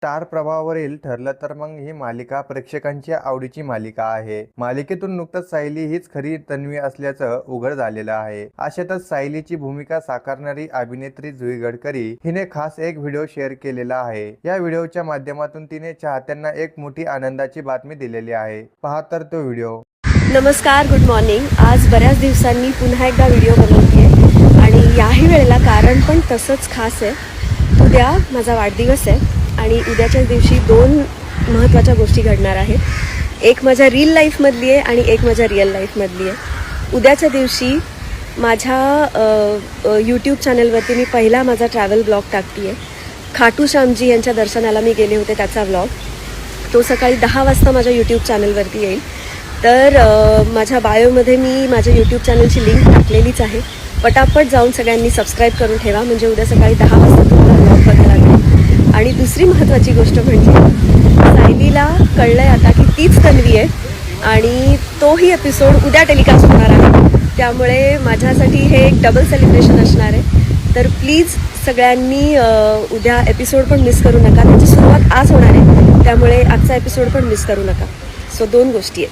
Star प्रवाहावरील ठरलं तर मग ही मालिका प्रेक्षकांच्या आवडीची मालिका आहे. मालिकेतून नुकतंच सायली हीच खरी तन्वी असल्याचं उघड झालेलं आहे. अशातच सायलीची भूमिका साकारणारी अभिनेत्री जुई गडकरी हिने खास एक व्हिडिओ शेअर केलेला आहे. या व्हिडिओच्या माध्यमातून तिने चाहत्यांना एक मोठी आनंदाची बातमी दिलेली आहे. पहा तर तो व्हिडिओ. नमस्कार, गुड मॉर्निंग. आज बऱ्याच दिवसांनी पुन्हा एकदा व्हिडिओ बनवते आणि याही वेळेला कारण पण तसंच खास आहे. उद्या माझा वाढदिवस आहे आणि उद्याच्या दिवशी दोन महत्त्वाच्या गोष्टी घडणार आहेत. एक माझ्या रील लाईफमधली आहे आणि एक माझ्या रिअल लाईफमधली आहे. उद्याच्या दिवशी माझ्या यूट्यूब चॅनलवरती मी पहिला माझा ट्रॅव्हल ब्लॉग टाकते आहे. खाटू श्यामजी यांच्या दर्शनाला मी गेले होते त्याचा ब्लॉग. तो सकाळी 10 वाजता माझ्या यूट्यूब चॅनलवरती येईल. तर माझ्या बायोमध्ये मी माझ्या यूट्यूब चॅनलची लिंक टाकलेलीच आहे. पटापट जाऊन सगळ्यांनी सबस्क्राईब करून ठेवा, म्हणजे उद्या सकाळी 10 वाजता तुम्हाला ब्लॉग बघायला मिळेल. आणि दुसरी महत्त्वाची गोष्ट म्हणजे सायलीला कळलं आहे आता की तीच तन्वी आहे आणि तोही एपिसोड उद्या टेलिकास्ट होणार आहे. त्यामुळे माझ्यासाठी हे एक डबल सेलिब्रेशन असणार आहे. तर प्लीज सगळ्यांनी उद्या एपिसोड पण मिस करू नका. त्याची सुरुवात आज होणार आहे, त्यामुळे आजचा एपिसोड पण मिस करू नका. सो दोन गोष्टी आहेत.